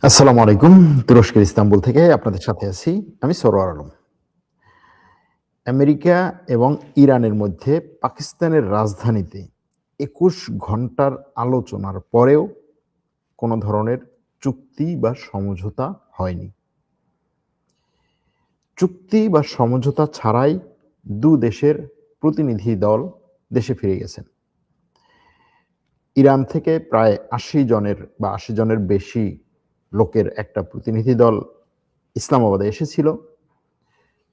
আসসালামু আলাইকুম। তুরস্কের ইস্তাম্বুল থেকে আপনাদের সাথে আছি। আমি সরোয়ার আলম। আমেরিকা এবং ইরানের মধ্যে পাকিস্তানের রাজধানীতে ২১ ঘন্টার আলোচনার পরেও কোনো ধরনের চুক্তি বা সমঝোতা হয়নি। চুক্তি বা সমঝোতা ছাড়াই ২ দেশের প্রতিনিধি দল দেশে ফিরে গেছেন। ইরান থেকে প্রায় ৮০ জনের বা ৮০ জনের বেশি লোকের একটা প্রতিনিধি দল ইসলামাবাদে এসেছিল।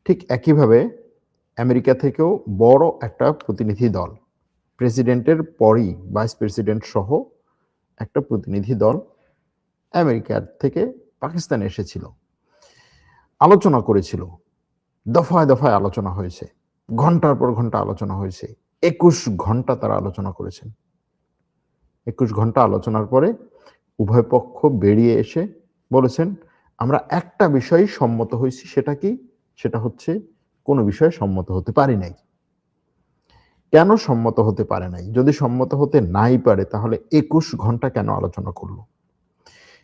ঠিক একইভাবে আমেরিকা থেকেও বড় একটা প্রতিনিধি দল, প্রেসিডেন্টের পরই ভাইস প্রেসিডেন্ট সহ একটা প্রতিনিধি দল আমেরিকার থেকে পাকিস্তানে এসেছিল। আলোচনা করেছিল। দফায়, দফায় আলোচনা হয়েছে। ঘন্টার পর ঘন্টা আলোচনা হয়েছে। ২১ ঘন্টা তারা আলোচনা করেছেন। ২১ ঘন্টা আলোচনার পরে উভয় পক্ষ বেরিয়ে এসে বলেছেন, "আমরা একটা বিষয়েই সম্মত হইছি। সেটা কি? সেটা হচ্ছে কোনো বিষয়ে সম্মত হতে পারি নাই।" কেন সম্মত হতে পারে নাই? যদি সম্মত হতে নাই পারে তাহলে ২১ ঘন্টা কেন আলোচনা করল?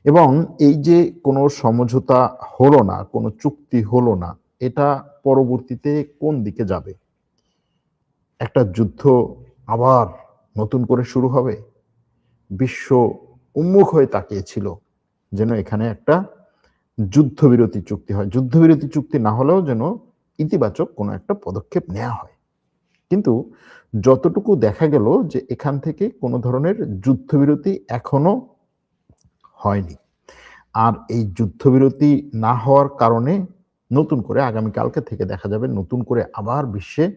এবং এই যে কোনো সমঝোতা হলো না, কোনো চুক্তি হলো না, এটা পরবর্তীতে কোন দিকে যাবে? একটা যুদ্ধ আবার নতুন করে শুরু হবে? বিশ্ব উন্মুখ হয়ে তাকিয়েছিল যেন এখানে একটা যুদ্ধবিরতি চুক্তি হয়। যুদ্ধবিরতি চুক্তি না হলেও যেন ইতিবাচক কোনো একটা পদক্ষেপ নেয়া হয়। কিন্তু যতটুকু দেখা গেল যে এখান থেকে কোনো ধরনের যুদ্ধবিরতি এখনো হয়নি। আর এই যুদ্ধবিরতি না হওয়ার কারণে নতুন করে আগামীকালকে থেকে দেখা যাবে নতুন করে আবার বিশ্বে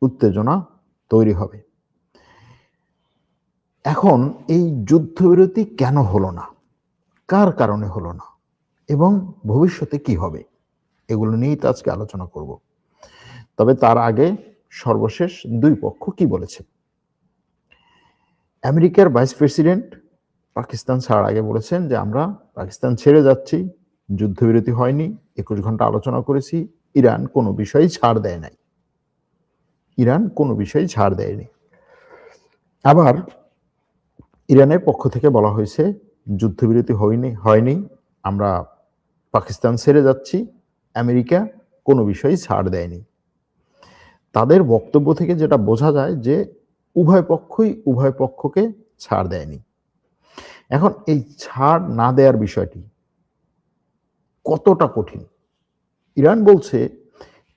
উত্তেজনা তৈরি হবে। এখন এই যুদ্ধবিরতি কেন হলো না? কার কারণে হলো না? এবং ভবিষ্যতে কি হবে? এগুলো নিয়েই তো আজকে আলোচনা করব। তবে তার আগে সর্বশেষ ২ পক্ষ কি বলেছে? আমেরিকার ভাইস প্রেসিডেন্ট পাকিস্তান ছাড়ার আগে বলেছেন যে, "আমরা পাকিস্তান ছেড়ে যাচ্ছি। যুদ্ধবিরতি হয়নি। ২১ ঘন্টা আলোচনা করেছি। ইরান কোনো বিষয়েই ছাড় দেয় নাই।" ইরান কোনো বিষয়েই ছাড় দেয়নি। আবার ইরানের পক্ষ থেকে বলা হয়েছে, "যুদ্ধবিরতি হয়নি। আমরা পাকিস্তান ছেড়ে যাচ্ছি। আমেরিকা কোনো বিষয়েই ছাড় দেয়নি।" তাদের বক্তব্য থেকে যেটা বোঝা যায় যে, উভয় পক্ষই উভয় পক্ষকে ছাড় দেয়নি। এখন এই ছাড় না দেয়ার বিষয়টি কতটা কঠিন? ইরান বলছে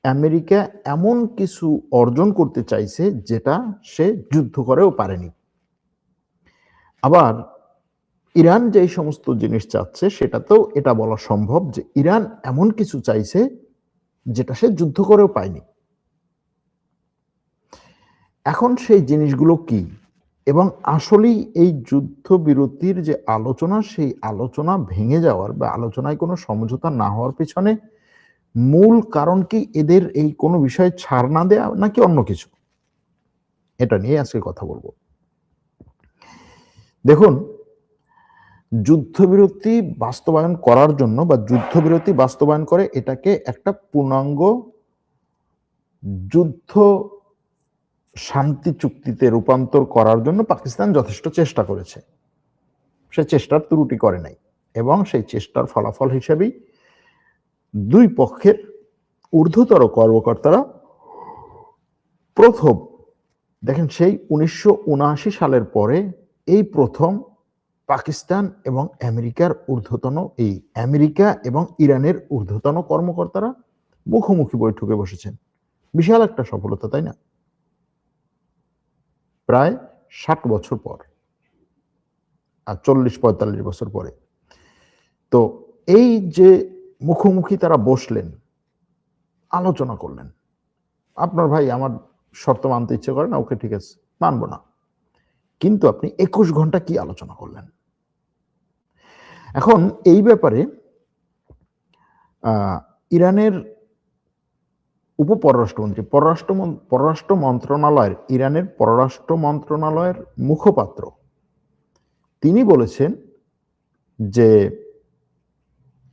আমেরিকা এমন কিছু অর্জন করতে চাইছে যেটা সে যুদ্ধ করেও পারেনি। আবার ইরান যেই সমস্ত জিনিস চাচ্ছে সেটাতেও এটা বলা সম্ভব যে ইরান এমন কিছু চাইছে যেটা সে যুদ্ধ করেও পায়নি। এখন সেই জিনিসগুলো কি? এবং আসলেই এই যুদ্ধবিরতির যে আলোচনা, সেই আলোচনা ভেঙে যাওয়ার বা আলোচনায় কোনো সমঝোতা না হওয়ার পেছনে মূল কারণ কি এদের এই কোনো বিষয়ে ছাড় না দেয়া নাকি অন্য কিছু? এটা নিয়ে আজকে কথা বলব। দেখুন, যুদ্ধবিরতি বাস্তবায়ন করার জন্য বা যুদ্ধবিরতি বাস্তবায়ন করে এটাকে একটা পূর্ণাঙ্গ যুদ্ধ শান্তি চুক্তিতে রূপান্তর করার জন্য পাকিস্তান যথেষ্ট চেষ্টা করেছে। সে চেষ্টার ত্রুটি করে নাই এবং সেই চেষ্টার ফলাফল হিসেবেই ২ পক্ষের ঊর্ধ্বতর কর্মকর্তারা প্রথম দেখেন সেই ১৯৭৯ সালের পরে এই প্রথম পাকিস্তান এবং আমেরিকার ঊর্ধ্বতন এই আমেরিকা এবং ইরানের ঊর্ধ্বতন কর্মকর্তারা মুখোমুখি বৈঠকে বসেছেন। বিশাল একটা সফলতা, তাই না? প্রায় ৬০ বছর পর। আর ৪০-৪৫ বছর পরে। তো এই যে মুখোমুখি তারা বসলেন, আলোচনা করলেন। আপনার ভাই আমার শর্ত মানতে ইচ্ছে করে না, ওকে ঠিক আছে, মানব না। কিন্তু আপনি ২১ ঘন্টা কি আলোচনা করলেন? এখন এই ব্যাপারে আ ইরানের উপপররাষ্ট্রমন্ত্রী পররাষ্ট্র মন্ত্রণালয়ের ইরানের পররাষ্ট্র মন্ত্রণালয়ের মুখপাত্র তিনি বলেছেন যে,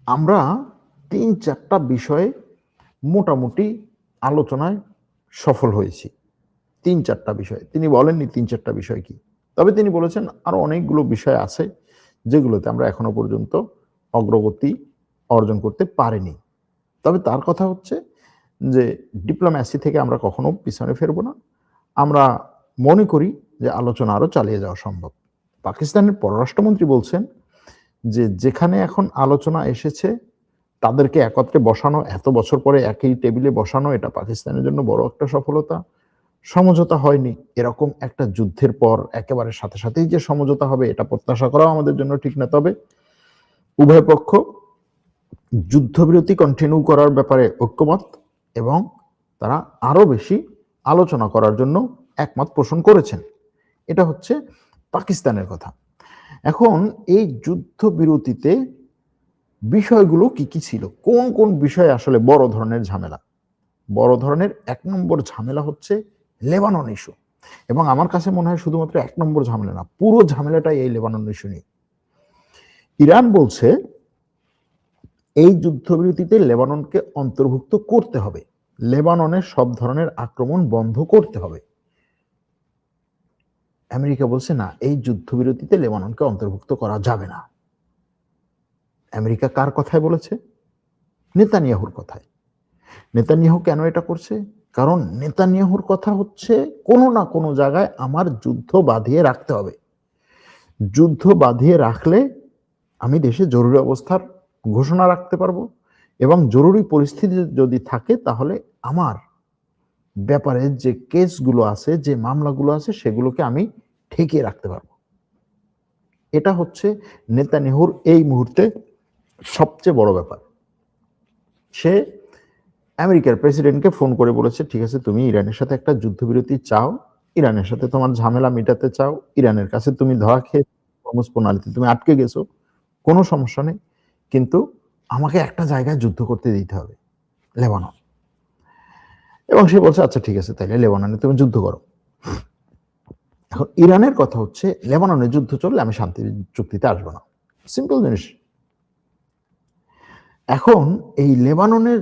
"আমরা ৩-৪ টা বিষয়ে মোটামুটি আলোচনায় সফল হয়েছি।" ৩-৪ টা বিষয়। তিনি বলেননি ৩-৪ টা বিষয় কি। তবে তিনি বলেছেন আরো অনেকগুলো বিষয় আছে যেগুলোতে আমরা এখনো পর্যন্ত অগ্রগতি অর্জন করতে পারেনি। তবে তার কথা হচ্ছে যে ডিপ্লোম্যাসি থেকে আমরা কখনো পিছনে ফিরবো না। আমরা মনে করি যে আলোচনা আরো চালিয়ে যাওয়া সম্ভব। পাকিস্তানের পররাষ্ট্রমন্ত্রী বলছেন যে যেখানে এখন আলোচনা এসেছে তাদেরকে একত্রে বসানো, এত বছর পরে একই টেবিলে বসানো, এটা পাকিস্তানের জন্য বড় একটা সফলতা। সমঝোতা হয়নি, এরকম একটা যুদ্ধের পর একেবারে সাথে সাথেই যে সমঝোতা হবে এটা প্রত্যাশা করাও আমাদের জন্য ঠিক না। তবে উভয় পক্ষ যুদ্ধবিরতি কন্টিনিউ করার ব্যাপারে ঐক্যমত এবং তারা আরো বেশি আলোচনা করার জন্য একমত পোষণ করেছেন। এটা হচ্ছে পাকিস্তানের কথা। এখন এই যুদ্ধবিরতিতে বিষয়গুলো কি কি ছিল, কোন কোন বিষয় আসলে বড় ধরনের ঝামেলা? বড় ধরনের ১ নম্বর ঝামেলা হচ্ছে লেবানন ইস্যু। এবং আমার কাছে মনে হয় শুধুমাত্র ১ নম্বর ঝামেলা না, পুরো ঝামেলাটাই এই লেবানন ইস্যু নিয়ে। ইরান বলছে এই যুদ্ধবিরতিতে লেবাননকে অন্তর্ভুক্ত করতে হবে, লেবাননের সব ধরনের আক্রমণ বন্ধ করতে হবে। আমেরিকা বলছে না, এই যুদ্ধবিরতিতে লেবাননকে অন্তর্ভুক্ত করা যাবে না। আমেরিকা কার কথায় বলেছে? নেতানিয়াহুর কথায়। নেতানিয়াহু কেন এটা করছে? কারণ নেতানিয়াহুর কথা হচ্ছে কোনো না কোনো জায়গায় আমার যুদ্ধ বাঁধিয়ে রাখতে হবে। যুদ্ধ বাঁধিয়ে রাখলে আমি দেশে জরুরি অবস্থার ঘোষণা রাখতে পারবো এবং জরুরি পরিস্থিতি যদি থাকে তাহলে আমার ব্যাপারে যে কেসগুলো আছে, যে মামলাগুলো আছে, সেগুলোকে আমি ঠেকিয়ে রাখতে পারবো। এটা হচ্ছে নেতানিয়াহুর এই মুহূর্তে সবচেয়ে বড় ব্যাপার। সে আমেরিকার প্রেসিডেন্টকে ফোন করে বলেছে, ঠিক আছে তুমি ইরানের সাথে একটা যুদ্ধবিরতি চাও, ইরানের সাথে তোমার ঝামেলা মিটাতে চাও, ইরানের কাছে তুমি ধরা খেয়ে হরমুজ প্রণালীতে তুমি আটকে গেছো, কোনো সমস্যা নেই, কিন্তু আমাকে একটা জায়গায় যুদ্ধ করতে দিতে হবে, লেবানন। এবং সে বলছে আচ্ছা ঠিক আছে, তাইলে লেবাননে তুমি যুদ্ধ করো। এখন ইরানের কথা হচ্ছে লেবাননে যুদ্ধ চললে আমি শান্তি চুক্তিতে আসবো না। সিম্পল জিনিস। এখন এই লেবাননের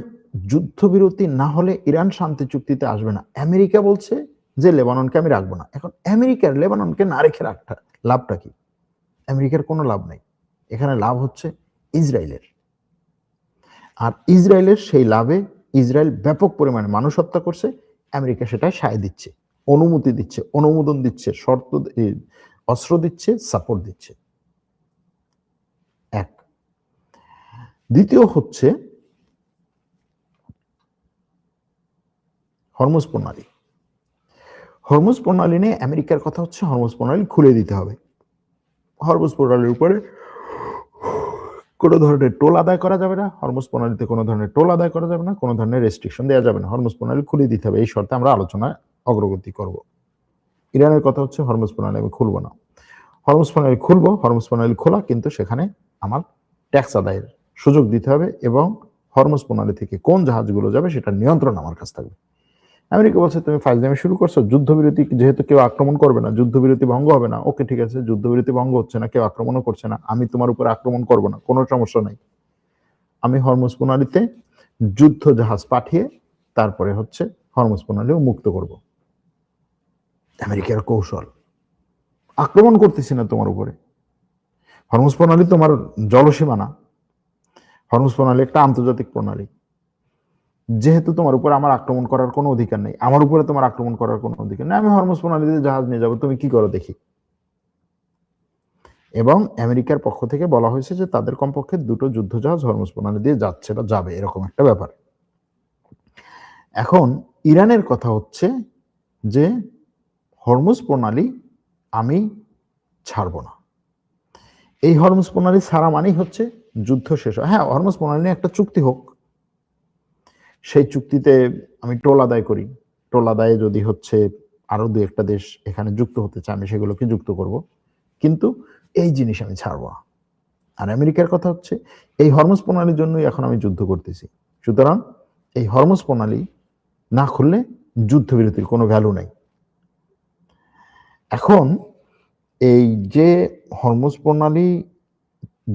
যুদ্ধবিরতি না হলে ইরান শান্তি চুক্তিতে আসবে না। আমেরিকা বলছে যে লেবাননকে আমি রাখবো না। এখন আমেরিকার লেবাননকে না রেখে রাখা লাভটা কি? আমেরিকার কোনো লাভ নাই। এখানে লাভ হচ্ছে ইসরায়েলের। আর ইসরায়েলের সেই লাভে ইসরায়েল ব্যাপক পরিমাণে মানুষ হত্যা করছে, আমেরিকা সেটাই সায় দিচ্ছে, অনুমতি দিচ্ছে, অনুমোদন দিচ্ছে, অস্ত্র দিচ্ছে, সাপোর্ট দিচ্ছে। এক। দ্বিতীয় হচ্ছে হরমুজ প্রণালী। হরমুজ প্রণালী নিয়ে আমেরিকার কথা হচ্ছে হরমুজ প্রণালী খুলে দিতে হবে। হরমুজ প্রণালীর উপরে কোনো ধরনের টোল আদায় করা যাবে না, হরমুজ প্রণালীতে কোনো ধরনের টোল আদায় করা যাবে না, কোনো ধরনের রেস্ট্রিকশন দেওয়া যাবে না, হরমুজ প্রণালী খুলে দিতে হবে, এই শর্তে আমরা আলোচনায় অগ্রগতি করব। ইরানের কথা হচ্ছে হরমুজ প্রণালী আমি খুলবো না। হরমুজ প্রণালী খুলবো, হরমুজ প্রণালী খোলা, কিন্তু সেখানে আমার ট্যাক্স আদায়ের সুযোগ দিতে হবে এবং হরমুজ প্রণালী থেকে কোন জাহাজগুলো যাবে সেটার নিয়ন্ত্রণ আমার কাছে থাকবে। আমেরিকা বলছে তুমি ফাইজলামি শুরু করছো, যুদ্ধবিরতি যেহেতু কেউ আক্রমণ করবে না, যুদ্ধবিরতি ভঙ্গ হবে না। ওকে ঠিক আছে, যুদ্ধবিরতি ভঙ্গ হচ্ছে না, কেউ আক্রমণও করছে না, আমি তোমার উপর আক্রমণ করবো না, কোনো সমস্যা নাই। আমি হরমুজ প্রণালীতে যুদ্ধ জাহাজ পাঠিয়ে তারপরে হচ্ছে হরমুজ প্রণালীও মুক্ত করব। আমেরিকার কৌশল, আক্রমণ করতেছি না তোমার উপরে। হরমুজ প্রণালী তোমার জলসীমা না, হরমুজ প্রণালী একটা আন্তর্জাতিক প্রণালী। যেহেতু তোমার উপর আমার আক্রমণ করার কোনো অধিকার নেই, আমার উপরে তোমার আক্রমণ করার কোনো অধিকার নেই, আমি হরমুজ প্রণালীতে জাহাজ নিয়ে যাবো, তুমি কি করো দেখি। এবং আমেরিকার পক্ষ থেকে বলা হয়েছে যে তাদের কমপক্ষে 2টো যুদ্ধ জাহাজ হরমুজ প্রণালী দিয়ে যাচ্ছে বা যাবে, এরকম একটা ব্যাপার। এখন ইরানের কথা হচ্ছে যে হরমুজ প্রণালী আমি ছাড়বো না। এই হরমুজ প্রণালী ছাড়া মানেই হচ্ছে যুদ্ধ শেষ। হ্যাঁ, হরমুজ প্রণালী নিয়ে একটা চুক্তি হোক, সেই চুক্তিতে আমি টোল আদায় করি, টোল আদায়ে যদি হচ্ছে আরো 2-1টা দেশ এখানে যুক্ত হতে চায় আমি সেগুলোকে যুক্ত করব, কিন্তু এই জিনিস আমি ছাড়বো না। আর আমেরিকার কথা হচ্ছে এই হরমুজ প্রণালীর জন্যই এখন আমি যুদ্ধ করতেছি, সুতরাং এই হরমুজ প্রণালী না খুললে যুদ্ধবিরতির কোনো ভ্যালু নাই। এখন এই যে হরমুজ প্রণালী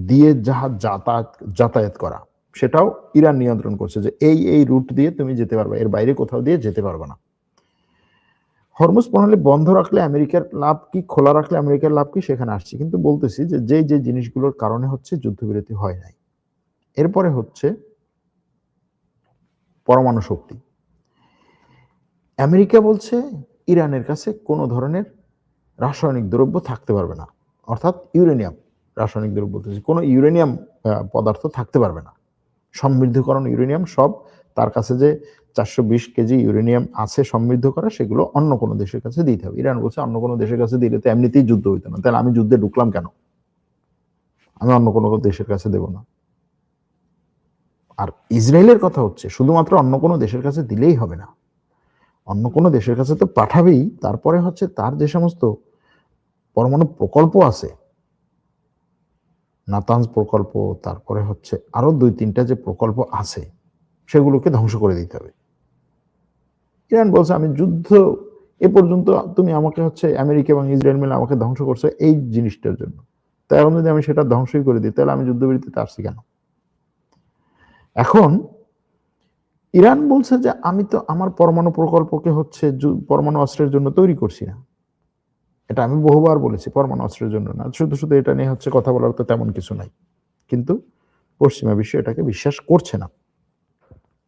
দিয়ে জাহাজ যাতায়াত করা, সেটাও ইরান নিয়ন্ত্রণ করছে যে এই রুট দিয়ে তুমি যেতে পারবে, এর বাইরে কোথাও দিয়ে যেতে পারবে না। হরমুজ প্রণালী বন্ধ রাখলে আমেরিকার লাভ কি, খোলা রাখলে আমেরিকার লাভ কি, সেখানে আসছি। কিন্তু বলতেছি যে যে জিনিসগুলোর কারণে হচ্ছে যুদ্ধবিরতি হয় নাই, এরপরে হচ্ছে পরমাণু শক্তি। আমেরিকা বলছে ইরানের কাছে কোনো ধরনের রাসায়নিক দ্রব্য থাকতে পারবে না, অর্থাৎ ইউরেনিয়াম, রাসায়নিক দ্রব্য বলতেছি, কোনো ইউরেনিয়াম পদার্থ থাকতে পারবে না। সমৃদ্ধকরণ ইউরেনিয়াম সব তার কাছে যে 420 কেজি ইউরেনিয়াম আছে সমৃদ্ধ করা, সেগুলো অন্য কোনো দেশের কাছে দিতে হবে। ইরান বলছে অন্য কোনো দেশের কাছে দিলে তো এমনিতেই যুদ্ধ হইতো না, তাহলে আমি যুদ্ধে ঢুকলাম কেন, আমি অন্য কোনো দেশের কাছে দেব না। আর ইসরায়েলের কথা হচ্ছে শুধুমাত্র অন্য কোনো দেশের কাছে দিলেই হবে না, অন্য কোনো দেশের কাছে তো পাঠাবেই, তারপরে হচ্ছে তার যে সমস্ত পরমাণু প্রকল্প আছে, নাতানজ প্রকল্প, তারপরে হচ্ছে আরো 2-3টা যে প্রকল্প আছে, সেগুলোকে ধ্বংস করে দিতে হবে। ইরান বলছে আমি যুদ্ধ এ পর্যন্ত তুমি আমাকে হচ্ছে আমেরিকা এবং ইসরায়েল মিলে আমাকে ধ্বংস করছে এই জিনিসটার জন্য, তাই এখন যদি আমি সেটা ধ্বংসই করে দিই তাহলে আমি যুদ্ধবিরতিতে আসছি কেন? এখন ইরান বলছে যে আমি তো আমার পরমাণু প্রকল্পকে হচ্ছে পরমাণু অস্ত্রের জন্য তৈরি করছি না। এটা আমি বহুবার বলেছি, পরমাণু অস্ত্রের জন্য না, শুধু শুধু এটা নিয়ে হচ্ছে কথা বলার তো তেমন কিছু নাই, কিন্তু পশ্চিমা বিশ্ব এটাকে বিশ্বাস করছে না।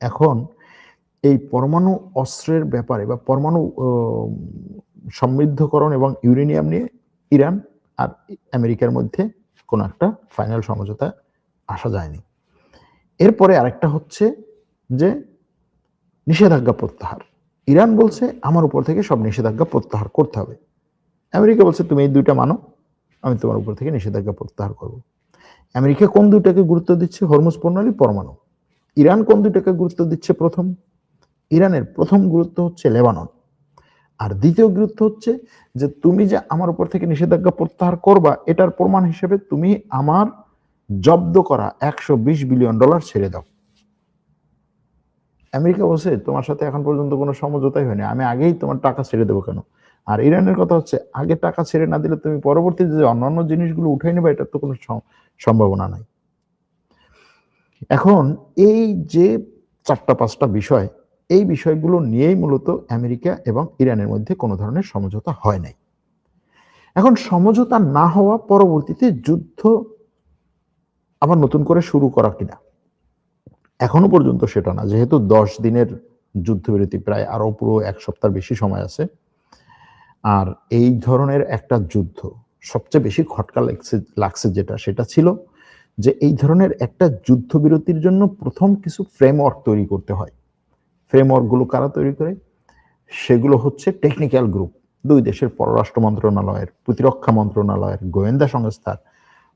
এখন এই পরমাণু অস্ত্রের ব্যাপারে বা পরমাণু সমৃদ্ধকরণ এবং ইউরেনিয়াম নিয়ে ইরান আর আমেরিকার মধ্যে কোনো একটা ফাইনাল সমঝোতা আসা যায়নি। এরপরে আরেকটা হচ্ছে যে নিষেধাজ্ঞা প্রত্যাহার। ইরান বলছে আমার উপর থেকে সব নিষেধাজ্ঞা প্রত্যাহার করতে হবে। আমেরিকা বলছে তুমি এই দুইটা মানো, আমি তোমার উপর থেকে নিষেধাজ্ঞা প্রত্যাহার করব। আমেরিকা কোন দুইটাকে গুরুত্ব দিচ্ছে? হরমুজ প্রণালী, পরমাণু। ইরান কোন দুইটাকে গুরুত্ব দিচ্ছে? প্রথম, ইরানের প্রথম গুরুত্ব হচ্ছে লেবানন, আর দ্বিতীয় গুরুত্ব হচ্ছে যে তুমি যে আমার উপর থেকে নিষেধাজ্ঞা প্রত্যাহার করবা, এটার প্রমাণ হিসেবে তুমি আমার জব্দ করা $120 বিলিয়ন ছেড়ে দাও। আমেরিকা বলছে তোমার সাথে এখন পর্যন্ত কোনো সমঝোতাই হয়নি, আমি আগেই তোমার টাকা ছেড়ে দেবো কেন? আর ইরানের কথা হচ্ছে আগে টাকা ছেড়ে না দিলে তুমি পরবর্তীতে যে অন্যান্য জিনিসগুলো উঠাই নেবে, এটার তো কোনো সম্ভাবনা নাই। এখন এই যে 4-5টা বিষয়, এই বিষয়গুলো নিয়েই মূলত আমেরিকা এবং ইরানের মধ্যে কোনো ধরনের সমঝোতা হয় নাই। এখন সমঝোতা না হওয়া পরবর্তীতে যুদ্ধ আবার নতুন করে শুরু করা কিনা, এখনো পর্যন্ত সেটা না, যেহেতু 10 দিনের যুদ্ধবিরতি, প্রায় আরো পুরো 1 সপ্তাহ বেশি সময় আছে। আর এই ধরনের একটা যুদ্ধ সবচেয়ে বেশি খটকা লাগছে যেটা, সেটা ছিল যে এই ধরনের একটা যুদ্ধবিরতির জন্য প্রথম কিছু ফ্রেমওয়ার্ক তৈরি করতে হয়। ফ্রেমওয়ার্কগুলো কারা তৈরি করে? সেগুলো হচ্ছে টেকনিক্যাল গ্রুপ, দুই দেশের পররাষ্ট্র মন্ত্রণালয়ের, প্রতিরক্ষা মন্ত্রণালয়ের, গোয়েন্দা সংস্থার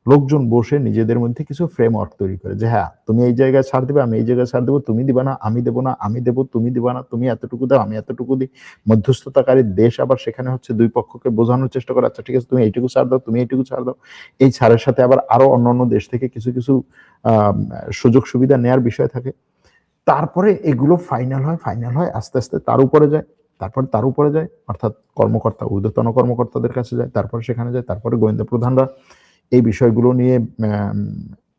লোকজন বসে নিজেদের মধ্যে কিছু ফ্রেমওয়ার্ক তৈরি করে যে হ্যাঁ তুমি এই জায়গায় ছাড় দিবে, আমি এই জায়গায় ছাড় দেবো, তুমি দিবা না আমি দেবো না, আমি দেবো তুমি দিবা না, তুমি এতটুকু দাও আমি এতটুকু দিই। মধ্যস্থতাকারী দেশ আবার সেখানে হচ্ছে দুই পক্ষকে বোঝানোর চেষ্টা করে, আচ্ছা ঠিক আছে তুমি এইটুকু ছাড় দাও, তুমি এইটুকু ছাড় দাও। এই ছাড়ের সাথে আবার আরো অন্যান্য দেশ থেকে কিছু কিছু সুযোগ সুবিধা নেয়ার বিষয় থাকে। তারপরে এগুলো ফাইনাল হয় আস্তে আস্তে তার উপরে যায়, তারপর তার উপরে যায়, অর্থাৎ কর্মকর্তা, ঊর্ধ্বতন কর্মকর্তাদের কাছে যায়, তারপরে সেখানে যায়, তারপরে গোয়েন্দা প্রধানরা এই বিষয়গুলো নিয়ে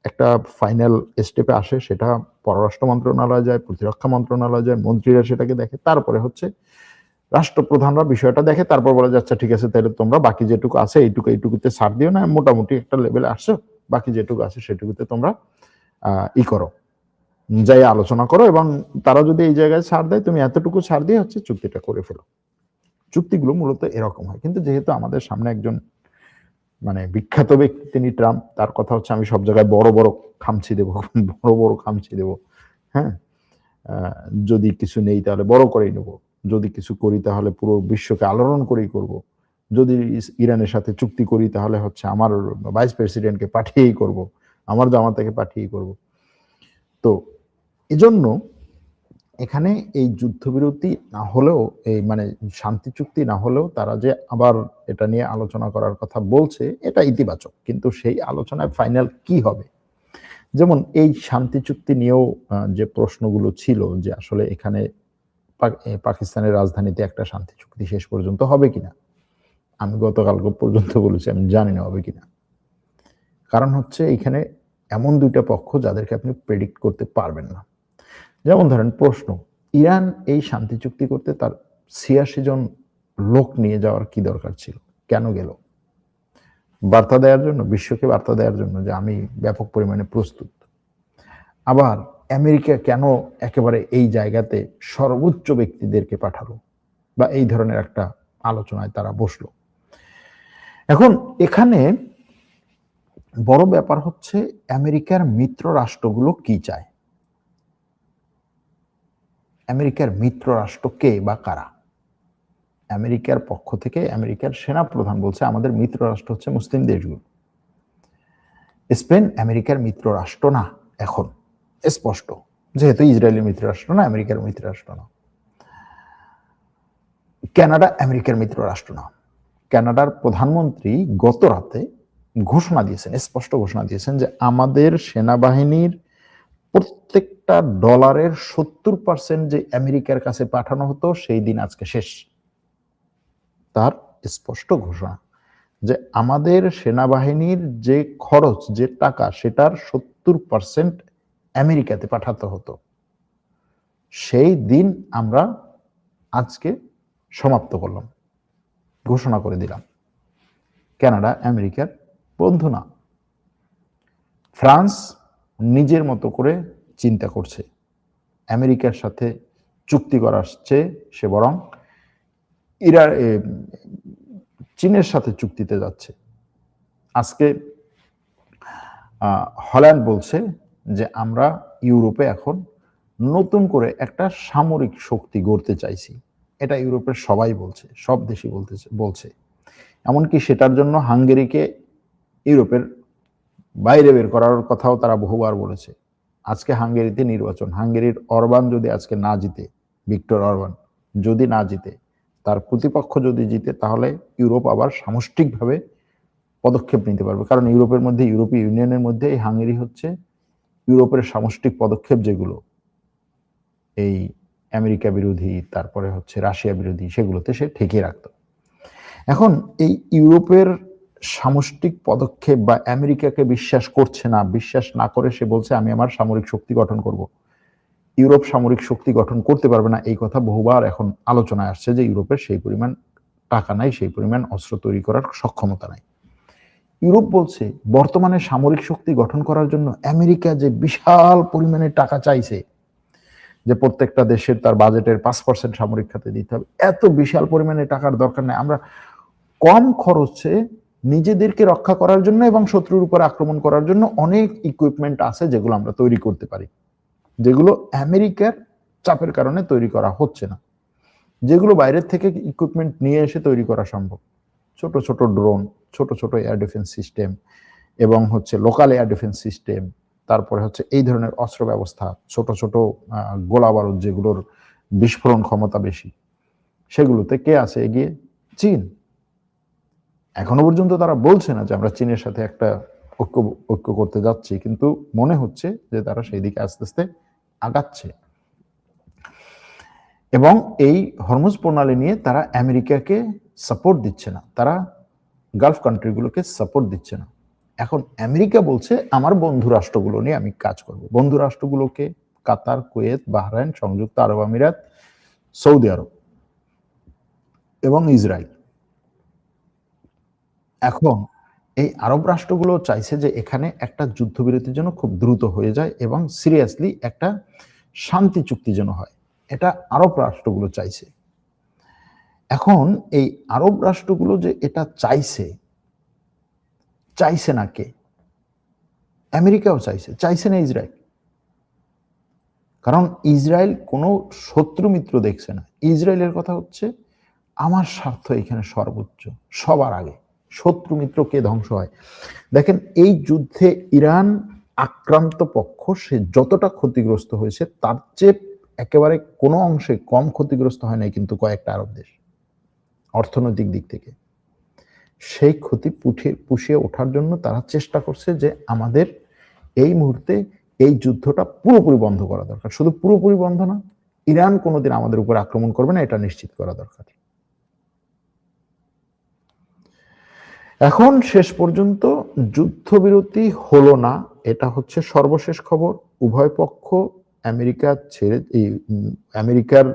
একটা ফাইনাল স্টেপে আসে, সেটা পররাষ্ট্র মন্ত্রণালয় যায়, প্রতিরক্ষা মন্ত্রণালয় যায়, মন্ত্রীরা সেটাকে দেখে, তারপরে হচ্ছে রাষ্ট্রপ্রধানরা বিষয়টা দেখে, তারপর বলা যাচ্ছে ঠিক আছে তাহলে তোমরা বাকি যেটুকু আছে এইটুকুতে ছাড় দিও না, মোটামুটি একটা লেভেলে আসছো, বাকি যেটুকু আছে সেটুকুতে তোমরা করো, যাই আলোচনা করো, এবং তারা যদি এই জায়গায় ছাড় দেয় তুমি এতটুকু ছাড় দিয়ে হচ্ছে চুক্তিটা করে ফেলো। চুক্তিগুলো মূলত এরকম হয়। কিন্তু যেহেতু আমাদের সামনে একজন মানে বিখ্যাত ব্যক্তি, তিনি ট্রাম্প, তার কথা হচ্ছে আমি সব জায়গায় বড় বড় খামচি দেব, বড় বড় খামচি দেব, হ্যাঁ, যদি কিছু নেই তাহলে বড় করেই নেব, যদি কিছু করি তাহলে পুরো বিশ্বকে আলোড়ন করেই করব, যদি ইরানের সাথে চুক্তি করি তাহলে হচ্ছে আমার ভাইস প্রেসিডেন্টকে পাঠিয়েই করব, আমার জামাতাকে পাঠিয়েই করব। তো এজন্য এখানে এই যুদ্ধবিরতি না হলেও, এই মানে শান্তি চুক্তি না হলেও তারা যে আবার এটা নিয়ে আলোচনা করার কথা বলছে, এটা ইতিবাচক। কিন্তু সেই আলোচনায় ফাইনাল কি হবে? যেমন এই শান্তি চুক্তি নিয়েও যে প্রশ্নগুলো ছিল যে আসলে এখানে পাকিস্তানের রাজধানীতে একটা শান্তি চুক্তি শেষ পর্যন্ত হবে কিনা, আমি গতকাল পর্যন্ত বলেছি আমি জানি না হবে কিনা। কারণ হচ্ছে এখানে এমন দুইটা পক্ষ যাদেরকে আপনি প্রেডিক্ট করতে পারবেন না। যেমন ধরেন প্রশ্ন, ইরান এই শান্তি চুক্তি করতে তার ৮৬ জন লোক নিয়ে যাওয়ার কি দরকার ছিল? কেন গেল? বার্তা দেওয়ার জন্য, বিশ্বকে বার্তা দেওয়ার জন্য যে আমি ব্যাপক পরিমাণে প্রস্তুত। আবার আমেরিকা কেন একেবারে এই জায়গাতে সর্বোচ্চ ব্যক্তিদেরকে পাঠালো, বা এই ধরনের একটা আলোচনায় তারা বসলো। এখন এখানে বড় ব্যাপার হচ্ছে আমেরিকার মিত্র রাষ্ট্রগুলো কি চায়। আমেরিকার মিত্র রাষ্ট্র কে বা কারা? আমেরিকার পক্ষ থেকে আমেরিকার সেনা প্রধান বলছে আমাদের মিত্র রাষ্ট্র হচ্ছে মুসলিম দেশগুলো। স্পেন আমেরিকার মিত্র রাষ্ট্র না, এখন স্পষ্ট, যেহেতু ইসরায়েলের মিত্র রাষ্ট্র না, আমেরিকার মিত্র রাষ্ট্র না। কানাডা আমেরিকার মিত্র রাষ্ট্র না। কানাডার প্রধানমন্ত্রী গত রাতে ঘোষণা দিয়েছেন, স্পষ্ট ঘোষণা দিয়েছেন যে আমাদের সেনাবাহিনীর প্রত্যেকটা ডলারের 70% যে আমেরিকার কাছে পাঠানো হতো সেই দিন আজকে শেষ। তার স্পষ্ট ঘোষণা যে আমাদের সেনাবাহিনীর যে খরচ, যে টাকা, সেটার 70% আমেরিকাতে পাঠাতে হতো, সেই দিন আমরা আজকে সমাপ্ত করলাম, ঘোষণা করে দিলাম। কানাডা আমেরিকার বন্ধু না। ফ্রান্স নিজের মতো করে চিন্তা করছে, আমেরিকার সাথে চুক্তি করার চেয়ে সে বরং চীনের সাথে চুক্তিতে যাচ্ছে। আজকে হল্যান্ড বলছে যে আমরা ইউরোপে এখন নতুন করে একটা সামরিক শক্তি গড়তে চাইছি। এটা ইউরোপের সবাই বলছে, সব দেশই বলছে। এমনকি সেটার জন্য হাঙ্গেরিকে ইউরোপের বাইরে বের করার কথাও তারা বহুবার বলেছে। আজকে হাঙ্গেরিতে নির্বাচন, হাঙ্গেরির অরবান যদি আজকে না জিতে, ভিক্টর অরবান যদি না জিতে, তার প্রতিপক্ষ যদি জিতে, তাহলে ইউরোপ আবার সামষ্টিকভাবে পদক্ষেপ নিতে পারবে। কারণ ইউরোপের মধ্যে, ইউরোপীয় ইউনিয়নের মধ্যে এই হাঙ্গেরি হচ্ছে ইউরোপের সামষ্টিক পদক্ষেপ যেগুলো এই আমেরিকা বিরোধী, তারপরে হচ্ছে রাশিয়া বিরোধী, সেগুলোতে সে ঠেকিয়ে রাখত। এখন এই ইউরোপের সামষ্টিক পদক্ষেপ বা আমেরিকাকে বিশ্বাস করছে না, বিশ্বাস না করে সে বলছে আমি আমার সামরিক শক্তি গঠন করব। ইউরোপ সামরিক শক্তি গঠন করতে পারবে না, এই কথা বহুবার এখন আলোচনায় আসছে যে ইউরোপের সেই পরিমাণ টাকা নাই, সেই পরিমাণ অস্ত্র তৈরি করার সক্ষমতা নাই। ইউরোপ বলছে বর্তমানে সামরিক শক্তি গঠন করার জন্য আমেরিকা যে বিশাল পরিমাণে টাকা চাইছে, যে প্রত্যেকটা দেশের তার বাজেটের 5% সামরিক খাতে দিতে হবে, এত বিশাল পরিমাণে টাকার দরকার নেই। আমরা কম খরচে নিজেদেরকে রক্ষা করার জন্য এবং শত্রুর উপর আক্রমণ করার জন্য অনেক ইকুইপমেন্ট আছে যেগুলো আমরা তৈরি করতে পারি, যেগুলো আমেরিকার চাপের কারণে তৈরি করা হচ্ছে না, যেগুলো বাইরের থেকে ইকুইপমেন্ট নিয়ে এসে তৈরি করা সম্ভব। ছোট ছোট ড্রোন, ছোট ছোট এয়ার ডিফেন্স সিস্টেম, এবং হচ্ছে লোকাল এয়ার ডিফেন্স সিস্টেম, তারপরে হচ্ছে এই ধরনের অস্ত্র ব্যবস্থা, ছোট ছোট গোলা বারুদ যেগুলোর বিস্ফোরণ ক্ষমতা বেশি, সেগুলোতে কে আছে এগিয়ে? চীন। এখনো পর্যন্ত তারা বলছে না যে আমরা চীনের সাথে একটা ঐক্য করতে যাচ্ছি, কিন্তু মনে হচ্ছে যে তারা সেই দিকে আস্তে আস্তে আগাচ্ছে। এবং এই হরমুজ প্রণালী নিয়ে তারা আমেরিকাকে সাপোর্ট দিচ্ছে না, তারা গালফ কান্ট্রিগুলোকে সাপোর্ট দিচ্ছে না। এখন আমেরিকা বলছে আমার বন্ধু রাষ্ট্রগুলো নিয়ে আমি কাজ করব। বন্ধু রাষ্ট্রগুলোকে কাতার, কুয়েত, বাহরাইন, সংযুক্ত আরব আমিরাত, সৌদি আরব এবং ইসরায়েল। এখন এই আরব রাষ্ট্রগুলো চাইছে যে এখানে একটা যুদ্ধবিরতির জন্য খুব দ্রুত হয়ে যায় এবং সিরিয়াসলি একটা শান্তি চুক্তি যেন হয়, এটা আরব রাষ্ট্রগুলো চাইছে। এখন এই আরব রাষ্ট্রগুলো যে এটা চাইছে না কে? আমেরিকাও চাইছে না ইসরায়েল। কারণ ইসরায়েল কোনো শত্রু মিত্র দেখছে না। ইসরায়েলের কথা হচ্ছে আমার স্বার্থ এখানে সর্বোচ্চ, সবার আগে, শত্রু মিত্র কে ধ্বংস হয়। দেখেন এই যুদ্ধে ইরান আক্রান্ত পক্ষ, সে যতটা ক্ষতিগ্রস্ত হয়েছে তার চেয়ে একেবারে কোনো অংশে কম ক্ষতিগ্রস্ত হয় নাই কিন্তু কয়েকটা আরব দেশ অর্থনৈতিক দিক থেকে। সেই ক্ষতি পুষিয়ে ওঠার জন্য তারা চেষ্টা করছে যে আমাদের এই মুহূর্তে এই যুদ্ধটা পুরোপুরি বন্ধ করা দরকার। শুধু পুরোপুরি বন্ধ না, ইরান কোনোদিন আমাদের উপর আক্রমণ করবে না, এটা নিশ্চিত করা দরকার। এখন শেষ পর্যন্ত যুদ্ধবিরতি হলো না, এটা হচ্ছে সর্বশেষ খবর। উভয় পক্ষ আমেরিকার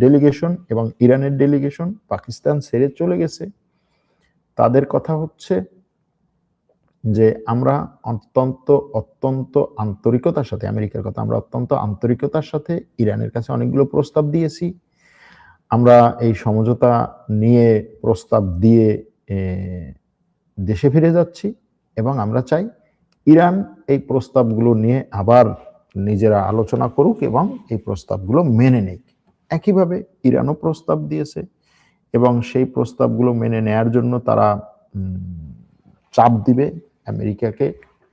ডেলিগেশন এবং ইরানের ডেলিগেশন পাকিস্তান ছেড়ে চলে গেছে। তাদের কথা হচ্ছে যে আমরা অত্যন্ত অত্যন্ত আন্তরিকতার সাথে, আমেরিকার কথা, আমরা অত্যন্ত আন্তরিকতার সাথে ইরানের কাছে অনেকগুলো প্রস্তাব দিয়েছি। আমরা এই সমঝোতা নিয়ে প্রস্তাব দিয়ে দেশে ফিরে যাচ্ছি এবং আমরা চাই ইরান এই প্রস্তাবগুলো নিয়ে আবার নিজেরা আলোচনা করুক এবং এই প্রস্তাবগুলো মেনে নেক। একইভাবে ইরানও প্রস্তাব দিয়েছে এবং সেই প্রস্তাবগুলো মেনে নেয়ার জন্য তারা চাপ দিবে আমেরিকাকে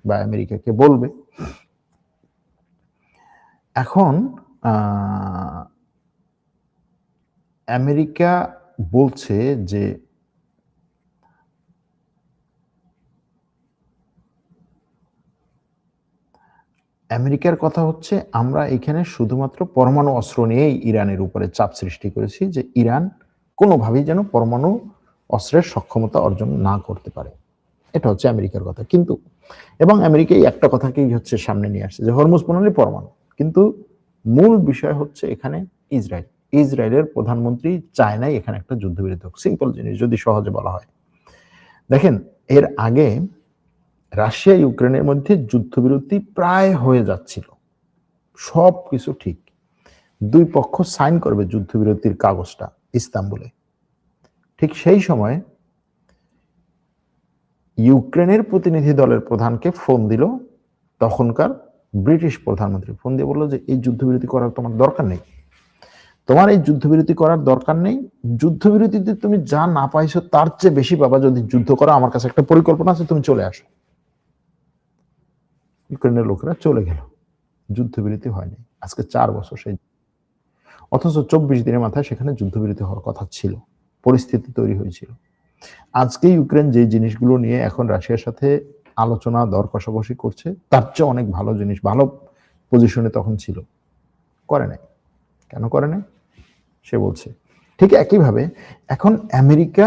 বা আমেরিকাকে বলবে। এখন আমেরিকা বলছে যে আমেরিকার কথা হচ্ছে আমরা এখানে শুধুমাত্র পরমাণু অস্ত্র নিয়েই ইরানের উপরে চাপ সৃষ্টি করেছি যে ইরান কোনোভাবেই যেন পরমাণু অস্ত্রের সক্ষমতা অর্জন না করতে পারে। এটা হচ্ছে আমেরিকার কথা। কিন্তু এবং আমেরিকা এই একটা কথাকেই হচ্ছে সামনে নিয়ে আসছে যে হরমুজ প্রণালী পরমাণু, কিন্তু মূল বিষয় হচ্ছে এখানে ইসরায়েল। ইসরায়েলের প্রধানমন্ত্রী চায় নাই এখানে একটা যুদ্ধবিরতি হোক। সিম্পল জিনিস যদি সহজে বলা হয়, দেখেন এর আগে রাশিয়া ইউক্রেনের মধ্যে যুদ্ধবিরতি প্রায় হয়ে যাচ্ছিল, সব কিছু ঠিক, দুই পক্ষ সাইন করবে যুদ্ধবিরতির কাগজটা ইস্তাম্বুলে। ঠিক সেই সময় ইউক্রেনের প্রতিনিধি দলের প্রধানকে ফোন দিল তখনকার ব্রিটিশ প্রধানমন্ত্রী, ফোন দিয়ে বললো যে এই যুদ্ধবিরতি করার তোমার দরকার নেই, তোমার এই যুদ্ধবিরতি করার দরকার নেই, যুদ্ধবিরতিতে তুমি যা না পাইছো তার চেয়ে বেশি পাবা যদি যুদ্ধ করো, আমার কাছে একটা পরিকল্পনা আছে, তুমি চলে আসো। ইউক্রেনের লোকেরা চলে গেল, যুদ্ধবিরতি হয়নি আজকে 4 বছর সেই, অথচ 24 দিনের মাথায় সেখানে যুদ্ধবিরতি হওয়ার কথা ছিল, পরিস্থিতি তৈরি হয়েছিল। আজকে ইউক্রেন যে জিনিসগুলো নিয়ে এখন রাশিয়ার সাথে আলোচনা দর কষাকষি করছে তার চেয়ে অনেক ভালো জিনিস, ভালো পজিশনে তখন ছিল, করে নাই। কেন করে নাই সে বলছে। ঠিক একইভাবে এখন আমেরিকা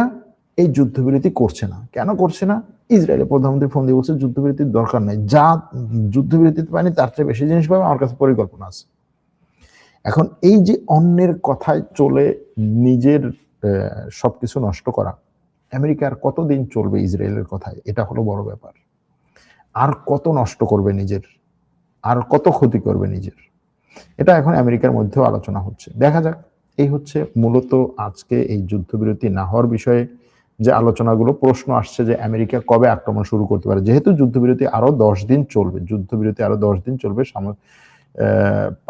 এই যুদ্ধবিরতি করছে না। কেন করছে না? ইসরায়েলের প্রধানমন্ত্রী ফোন দিয়ে বলছে যুদ্ধবিরতির দরকার নাই, যা যুদ্ধবিরতিতে পায়নি তার চেয়ে বেশি জিনিস পাবে, আমার কাছে পরিকল্পনা আছে। এখন এই যে অন্যের কথায় চলে নিজের সবকিছু নষ্ট করা, আমেরিকার কতদিন চলবে ইসরায়েলের কথায়? এটা হলো বড় ব্যাপার। আর কত নষ্ট করবে নিজের, আর কত ক্ষতি করবে নিজের, এটা এখন আমেরিকার মধ্যেও আলোচনা হচ্ছে। দেখা যাক। এই হচ্ছে মূলত আজকে এই যুদ্ধবিরতি না হওয়ার বিষয়ে যে আলোচনাগুলো, প্রশ্ন আসছে যে আমেরিকা কবে আক্রমণ শুরু করতে পারে, যেহেতু যুদ্ধবিরতি আরো 10 দিন চলবে, যুদ্ধবিরতি আরো 10 দিন চলবে,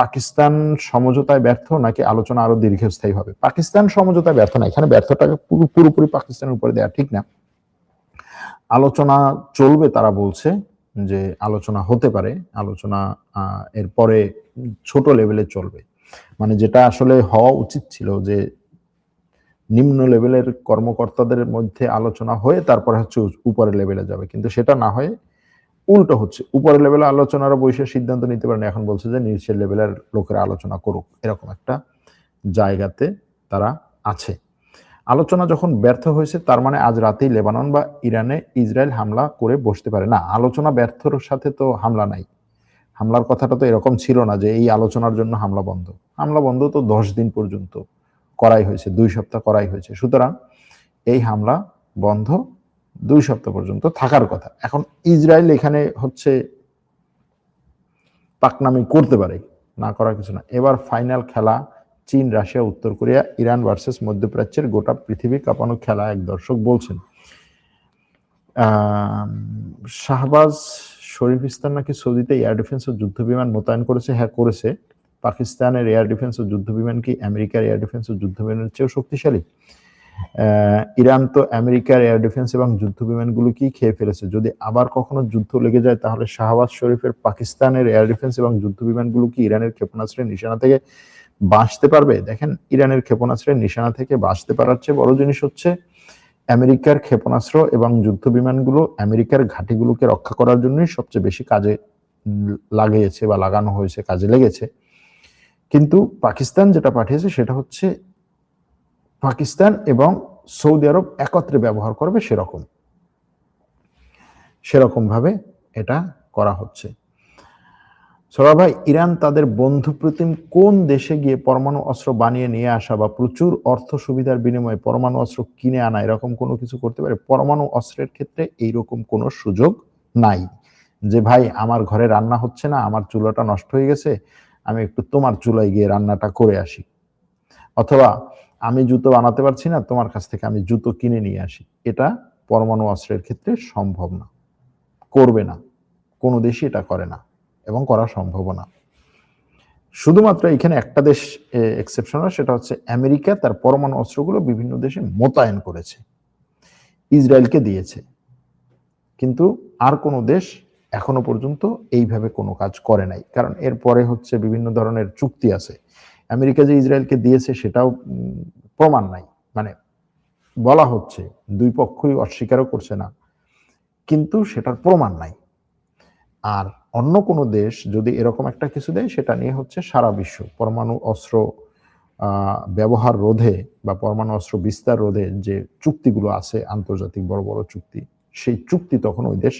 পাকিস্তান সমঝোতায় ব্যর্থ নাকি আলোচনা আরো দীর্ঘস্থায়ী হবে? পাকিস্তান সমঝোতায় ব্যর্থ না, এখানে ব্যর্থটাকে পুরোপুরি পাকিস্তানের উপরে দেওয়া ঠিক না। আলোচনা চলবে, তারা বলছে যে আলোচনা হতে পারে, আলোচনা এরপরে ছোট লেভেলে চলবে, মানে যেটা আসলে হওয়া উচিত ছিল যে নিম্ন লেভেলের কর্মকর্তাদের মধ্যে আলোচনা হয়ে তারপরে হচ্ছে উপরের লেভেলে যাবে, কিন্তু সেটা না হয়ে উল্টো হচ্ছে, উপরের লেভেলে আলোচনার বসে সিদ্ধান্ত নিতে পারেন, এখন বলছে যে নিচের লেভেলের লোকেরা আলোচনা করুক, এরকম একটা জায়গাতে তারা আছে। আলোচনা যখন ব্যর্থ হয়েছে তার মানে আজ রাতেই লেবানন বা ইরানে ইসরায়েল হামলা করে বসতে পারে না। আলোচনা ব্যর্থর সাথে তো হামলা নাই, হামলার কথাটা তো এরকম ছিল না যে এই আলোচনার জন্য হামলা বন্ধ। হামলা বন্ধ তো 10 দিন পর্যন্ত করাই হয়েছে, 2 সপ্তাহ করাই হয়েছে, সুতরাং এই হামলা বন্ধ 2 সপ্তাহ পর্যন্ত থাকার কথা। এখন ইসরায়েল এখানে হচ্ছে পাকনামি করতে পারে, না করার কিছু না। এবার ফাইনাল খেলা চীন, রাশিয়া, উত্তর কোরিয়া, ইরান ভার্সেস মধ্যপ্রাচ্যের গোটা পৃথিবী কাঁপানো খেলা, এক দর্শক বলছেন। শাহবাজ শরীফিস্তান নাকি সৌদিতে এয়ার ডিফেন্স ও যুদ্ধ বিমান মোতায়েন করেছে। হ্যাঁ করেছে। পাকিস্তানের এয়ার ডিফেন্স ও যুদ্ধ বিমান কি আমেরিকার এয়ার ডিফেন্স ও যুদ্ধ বিমানের চেয়েও শক্তিশালী? ইরান তো আমেরিকার এয়ার ডিফেন্স এবং যুদ্ধ বিমানগুলো কি খেয়ে ফেলেছে। যদি আবার কখনো যুদ্ধ লেগে যায় তাহলে শাহবাজ শরীফের পাকিস্তানের এয়ার ডিফেন্স এবং যুদ্ধ বিমানগুলো কি ইরানের ক্ষেপণাস্ত্রের নিশানা থেকে বাঁচতে পারবে? দেখেন, ইরানের ক্ষেপণাস্ত্রের নিশানা থেকে বাঁচতে পারার চেয়ে বড় জিনিস হচ্ছে আমেরিকার ক্ষেপণাস্ত্র এবং যুদ্ধ বিমানগুলো আমেরিকার ঘাঁটিগুলোকে রক্ষা করার জন্যই সবচেয়ে বেশি কাজে লাগিয়েছে বা লাগানো হয়েছে, কাজে লেগেছে। কিন্তু পাকিস্তান যেটা পাঠিয়েছে সেটা হচ্ছে পাকিস্তান এবং সৌদি আরব একত্রে ব্যবহার করবে, সেরকম ভাবে এটা করা হচ্ছে। সরা ভাই, ইরান তাদের বন্ধু প্রতিম কোন দেশে গিয়ে পরমাণু অস্ত্র বানিয়ে নিয়ে আসা বা প্রচুর অর্থ সুবিধার বিনিময়ে পরমাণু অস্ত্র কিনে আনা এরকম কোনো কিছু করতে পারে? পরমাণু অস্ত্রের ক্ষেত্রে এইরকম কোনো সুযোগ নাই যে ভাই আমার ঘরে রান্না হচ্ছে না, আমার চুলাটা নষ্ট হয়ে গেছে, আমি একটু তোমার চুলায় গিয়ে রান্নাটা করে আসি, অথবা আমি জুতো বানাতে পারছি না, তোমার কাছ থেকে আমি জুতো কিনে নিয়ে আসি। এটা পরমাণু অস্ত্রের ক্ষেত্রে সম্ভব না, করবে না, কোনো দেশই এটা করে না এবং করা সম্ভব না। শুধুমাত্র এখানে একটা দেশ এক্সেপশনাল, সেটা হচ্ছে আমেরিকা তার পরমাণু অস্ত্রগুলো বিভিন্ন দেশে মোতায়েন করেছে, ইসরায়েলকে দিয়েছে, কিন্তু আর কোনো দেশ এখনো পর্যন্ত এইভাবে কোনো কাজ করে নাই। কারণ এরপরে হচ্ছে বিভিন্ন ধরনের চুক্তি আছে, আমেরিকা যে ইসরায়েলকে দিয়েছে সেটাও প্রমাণ নাই, মানে বলা হচ্ছে, দুই পক্ষই অস্বীকারও করছে না, কিন্তু সেটার প্রমাণ নাই। আর অন্য কোনো দেশ যদি এরকম একটা কিছু দেয়, সেটা নিয়ে হচ্ছে সারা বিশ্ব পরমাণু অস্ত্র ব্যবহার রোধে বা পরমাণু অস্ত্র বিস্তার রোধে যে চুক্তিগুলো আছে আন্তর্জাতিক বড় বড় চুক্তি, সেই চুক্তি তখন ওই দেশ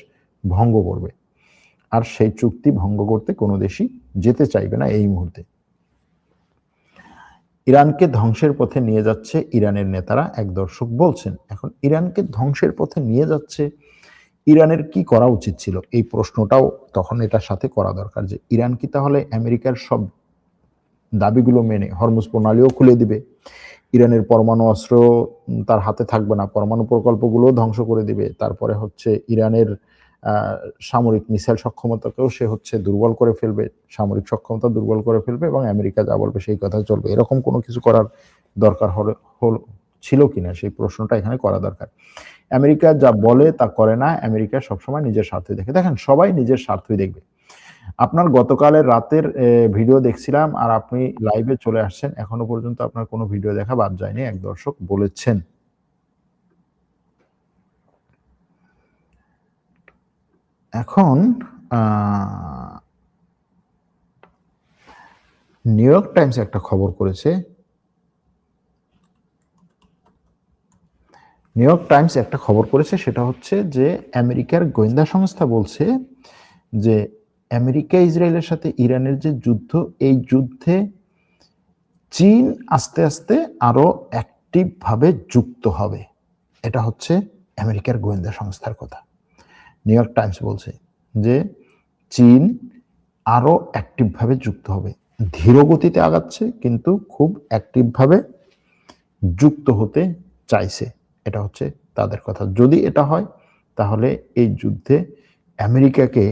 ভঙ্গ করবে, আর সেই চুক্তি ভঙ্গ করতে কোনো দেশই যেতে চাইবে না এই মুহূর্তে। ইরানকে ধ্বংসের পথে নিয়ে যাচ্ছে ইরানের নেতারা, এক দর্শক বলছেন। এখন ইরানকে ধ্বংসের পথে নিয়ে যাচ্ছে, ইরানের কি করা উচিত ছিল, এই প্রশ্নটাও তখন এটার সাথে করা দরকার, যে ইরান কি তাহলে আমেরিকার সব দাবিগুলো মেনে হরমুজ প্রণালীও খুলে দিবে, ইরানের পরমাণু অস্ত্র তার হাতে থাকবে না, পরমাণু প্রকল্পগুলো ধ্বংস করে দিবে, তারপরে হচ্ছে ইরানের সামরিক মিসাইল সক্ষমতাকেও সে হচ্ছে দুর্বল করে ফেলবে, সামরিক সক্ষমতা দুর্বল করে ফেলবে, এবং আমেরিকা যা বলবে সেই কথা চলবে, এরকম কোনো কিছু করার দরকার ছিল কিনা, সেই প্রশ্নটা এখানে করা দরকার। আমেরিকা যা বলে তা করে না, আমেরিকা সবসময় নিজের স্বার্থই দেখে। দেখেন, সবাই নিজের স্বার্থই দেখবে। আপনার গতকালের রাতের ভিডিও দেখছিলাম, আর আপনি লাইভে চলে আসছেন, এখনো পর্যন্ত আপনার কোনো ভিডিও দেখা বাদ যায়নি, এক দর্শক বলেছেন। এখন নিউ ইয়র্ক টাইমস একটা খবর করেছে, নিউ ইয়র্ক টাইমস একটা খবর করেছে, সেটা হচ্ছে যে আমেরিকার গোয়েন্দা সংস্থা বলছে যে আমেরিকা ইসরায়েলের সাথে ইরানের যে যুদ্ধ, এই যুদ্ধে চীন আস্তে আস্তে আরো অ্যাক্টিভ ভাবে যুক্ত হবে। এটা হচ্ছে আমেরিকার গোয়েন্দা সংস্থার কথা। নিউ ইয়র্ক টাইমস বলছে যে চীন আরো অ্যাক্টিভ ভাবে যুক্ত হবে, ধীর গতিতে আগাচ্ছে কিন্তু খুব অ্যাক্টিভ ভাবে যুক্ত হতে চাইছে, এটা হচ্ছে তাদের কথা। যদি এটা হয় তাহলে এই যুদ্ধে আমেরিকাকে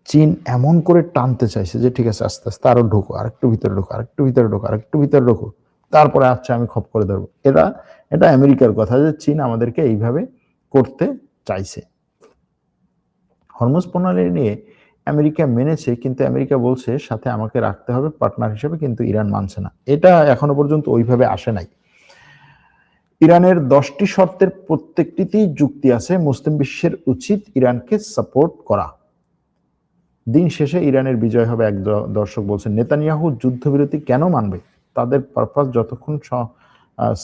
চীন এমন করে টানতে চাইছে যে ঠিক আছে, আস্তে আস্তে আরো ঢোকো, আরেকটু ভিতরে ঢোকো, আরেকটু ভিতরে ঢোকো, আরেকটু ভিতরে ঢোকো, তারপরে আচ্ছা আমি খপ করে ধরবো। এটা আমেরিকার কথা যে চীন আমাদেরকে এইভাবে করতে চাইছে। হরমুজ প্রণালী নিয়ে আমেরিকা মেনেছে, কিন্তু আমেরিকা বলছে সাথে আমাকে রাখতে হবে পার্টনার হিসেবে, কিন্তু ইরান মানছে না। এটা এখনো পর্যন্ত ওইভাবে আসে নাই। ইরানের 10টি শর্তের প্রত্যেকটিতেই যুক্তি আছে, মুসলিম বিশ্বের উচিত ইরানকে সাপোর্ট করা। দিন শেষে ইরানের বিজয় হবে, এক দর্শক বলছেন। নেতানিয়াহু যুদ্ধবিরতি কেন মানবে? তাদের পারপাস যতক্ষণ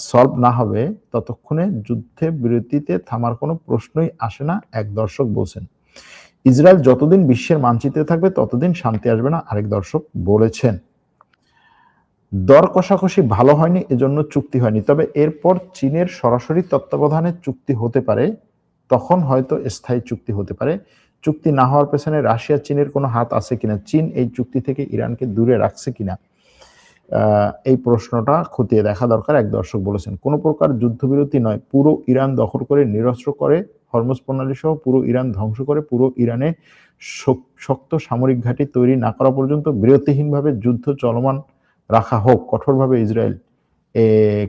সলভ না হবে ততক্ষণে যুদ্ধে বিরতিতে থামার কোনো প্রশ্নই আসে না, এক দর্শক বলছেন। ইসরায়েল যতদিন বিশ্বের মানচিত্রে থাকবে ততদিন শান্তি আসবে না, আরেক দর্শক বলেছেন। দর কষাকষি ভালো হয়নি, এজন্য চুক্তি হয়নি, তবে এরপর চীনের সরাসরি তত্ত্বাবধানে চুক্তি হতে পারে, তখন হয়তো স্থায়ী চুক্তি হতে পারে। চুক্তি না হওয়ার পেছনে রাশিয়া চীনের কোনো হাত আছে কিনা, চীন এই চুক্তি থেকে ইরানকে দূরে রাখছে কিনা, এই প্রশ্নটা খতিয়ে দেখা দরকার, এক দর্শক বলেছেন। কোনো প্রকার যুদ্ধবিরতি নয়, পুরো ইরান দখল করে নিরস্ত্র করে, হরমুজ প্রণালী সহ পুরো ইরান ধ্বংস করে, পুরো ইরানে শক্ত সামরিক ঘাঁটি তৈরি না করা পর্যন্ত বিরতিহীনভাবে যুদ্ধ চলমান রাখা হোক, কঠোরভাবে ইসরায়েল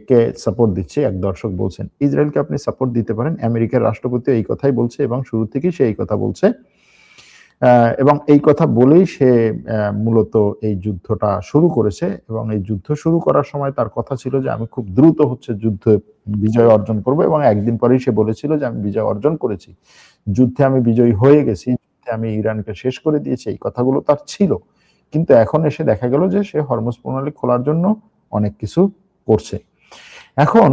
কে সাপোর্ট দিচ্ছে, এক দর্শক বলছেন। ইসরায়েলকে আপনি সাপোর্ট দিতে পারেন, আমেরিকার রাষ্ট্রপতি এই কথাই বলছে এবং শুরু থেকেই সে এই কথা বলছে, এবং এই কথা বলেই সে মূলত এই যুদ্ধটা শুরু করেছে, এবং এই যুদ্ধ শুরু করার সময় তার কথা ছিল যে আমি খুব দ্রুত হচ্ছে যুদ্ধে বিজয় অর্জন করব, এবং একদিন পরেই সে বলেছিল যে আমি বিজয় অর্জন করেছি, যুদ্ধে আমি বিজয়ী হয়ে গেছি, যুদ্ধে আমি ইরানকে শেষ করে দিয়েছি, এই কথাগুলো তার ছিল। কিন্তু এখন এসে দেখা গেল যে সে হরমুজ প্রণালী খোলার জন্য অনেক কিছু করছে। এখন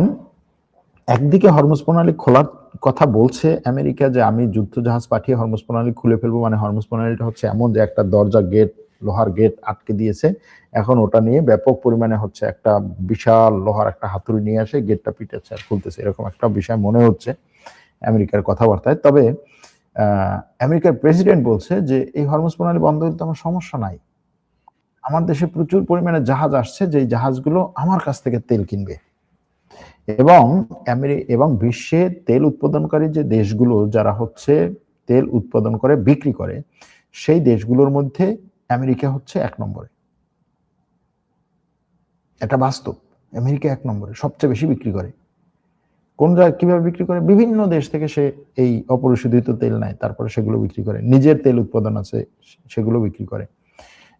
একদিকে হরমুজ প্রণালী খোলার কথা বলছে আমেরিকা, যে আমি যুদ্ধ জাহাজ পাঠিয়ে হরমুজ প্রণালী খুলে ফেলবো, মানে হরমুজ প্রণালীটা হচ্ছে এমন যে একটা দরজা গেট, লোহার গেট আটকে দিয়েছে, এখন ওটা নিয়ে ব্যাপক পরিমাণে হচ্ছে একটা বিশাল লোহার একটা হাতুড়ি নিয়ে আসে গেটটা পিটাচ্ছে আর খুলতেছে, এরকম একটা বিষয় মনে হচ্ছে আমেরিকার কথাবার্তায়। তবে আমেরিকার প্রেসিডেন্ট বলছে যে এই হরমুজ প্রণালী বন্ধ হলে তো আমার সমস্যা নাই। আমার দেশে প্রচুর পরিমাণে জাহাজ আসছে, যেই জাহাজগুলো আমার কাছ থেকে তেল কিনবে। এবং এবং বিশ্বে তেল উৎপাদনকারী যে দেশগুলো যারা হচ্ছে তেল উৎপাদন করে বিক্রি করে, সেই দেশগুলোর মধ্যে আমেরিকা হচ্ছে ১ নম্বরে। এটা বাস্তব। আমেরিকা ১ নম্বরে সবচেয়ে বেশি বিক্রি করে। কোন জায়গায় কিভাবে বিক্রি করে? বিভিন্ন দেশ থেকে সে এই অপরিশোধিত তেল নেয়, তারপরে সেগুলো বিক্রি করে। নিজের তেল উৎপাদন আছে, সেগুলো বিক্রি করে।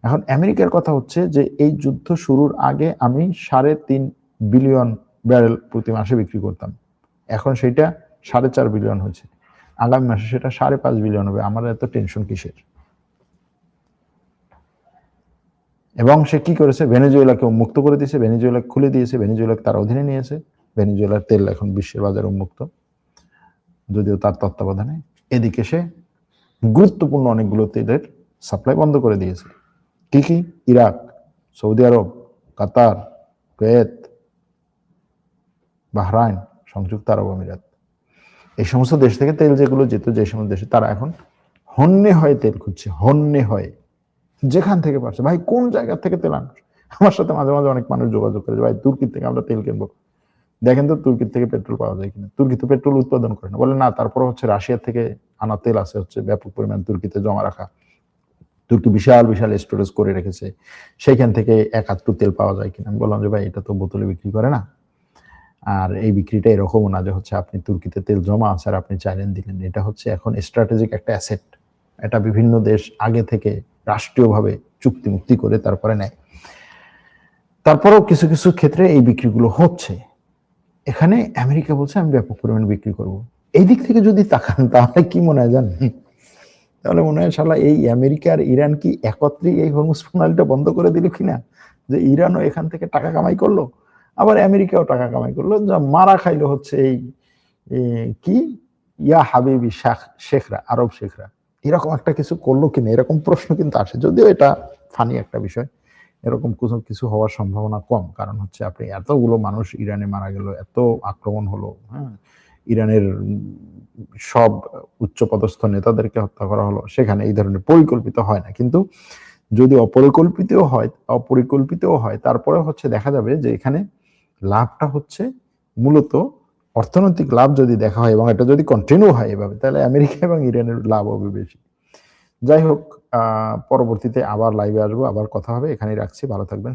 এখন আমেরিকার কথা হচ্ছে যে এই যুদ্ধ শুরুর আগে আমি ৩.৫ বিলিয়ন ব্যারেল প্রতি মাসে বিক্রি করতাম। এখন সেটা ৪.৫ বিলিয়ন হয়েছে। আগামী মাসে সেটা ৫.৫ বিলিয়ন হবে। আমার এত টেনশন কিসের? এবং সে কি করেছে? ভেনেজুয়েলাকে মুক্ত করে দিয়েছে, ভেনেজুয়েলা খুলে দিয়েছে, ভেনেজুয়েলাকে তার অধীনে নিয়েছে। ভেনেজুয়েলার তেল এখন বিশ্বের বাজারে উন্মুক্ত, যদিও তার তত্ত্বাবধানে। এদিকে সে গুরুত্বপূর্ণ অনেকগুলো তেলের সাপ্লাই বন্ধ করে দিয়েছে। কি কি? ইরাক, সৌদি আরব, কাতার, কুয়েত, বাহরাইন, সংযুক্ত আরব আমিরাত, এই সমস্ত দেশ থেকে তেল যেগুলো যেত, যে সমস্ত দেশে, তারা এখন হন্যে হয়ে তেল খুঁজছে, হন্যে হয়ে, যেখান থেকে পারছে। ভাই কোন জায়গা থেকে তেল আনবে? আমার সাথে মাঝে মাঝে অনেক মানুষ যোগাযোগ করে, ভাই তুর্কির থেকে আমরা তেল কিনবো, দেখেন তো তুর্কির থেকে পেট্রোল পাওয়া যায় কিনা। তুর্কি তো পেট্রোল উৎপাদন করে না। বলে না, তারপর হচ্ছে রাশিয়া থেকে আনা তেল আছে, হচ্ছে ব্যাপক পরিমাণ তুর্কিতে জমা রাখা। তুর্কি বিশাল বিশাল স্টোরেজ করে রেখেছে, সেইখান থেকে এক আধটু তেল পাওয়া যায় কিনা। আমি বললাম যে ভাই, এটা তো বোতলে বিক্রি করে না, আর এই বিক্রিটা এরকমও না যে হচ্ছে আপনি তুর্কিতে তেল জমা আছে আর আপনি চাইলেন দিলেন। এটা হচ্ছে এখন স্ট্র্যাটেজিক একটা অ্যাসেট। এটা বিভিন্ন দেশ আগে থেকে রাষ্ট্রীয়ভাবে চুক্তি মুক্তি করে তারপরে নেয়। তারপরেও কিছু কিছু ক্ষেত্রে এই বিক্রিগুলো হচ্ছে। এখানে আমেরিকা বলছে আমি ব্যাপক পরিমাণে বিক্রি করব। এই দিক থেকে যদি তাকান, তাহলে কি মনে হয় জানেন? তাহলে মনে হয় শালা এই আমেরিকা আর ইরান কি একত্রে এই হরমুজ প্রণালীটা বন্ধ করে দিল কিনা, যে ইরানও এখান থেকে টাকা কামাই করলো, আবার আমেরিকাও টাকা কামাই করলো, যা মারা খাইলো হচ্ছে এই কি ইয়া হাবিবি শেখরা, আরব শেখরা। এরকম একটা কিছু করলো কিনা, এরকম প্রশ্ন কিন্তু আসে। যদিও এটা ফানি একটা বিষয়, এরকম কিছু হওয়ার সম্ভাবনা কম। কারণ হচ্ছে আপনি এতগুলো মানুষ ইরানে মারা গেল, এত আক্রমণ হলো, হ্যাঁ, ইরানের সব উচ্চপদস্থ নেতাদেরকে হত্যা করা হলো, সেখানে এই ধরনের পরিকল্পিত হয় না। কিন্তু যদি অপরিকল্পিতও হয়, তারপরে হচ্ছে দেখা যাবে যে এখানে লাভটা হচ্ছে মূলত অর্থনৈতিক লাভ যদি দেখা হয়, এবং এটা যদি কন্টিনিউ হয় এভাবে, তাহলে আমেরিকা এবং ইরানের লাভ হবে বেশি। যাই হোক, পরবর্তীতে আবার লাইভে আসবো, আবার কথা হবে। এখানেই রাখছি, ভালো থাকবেন।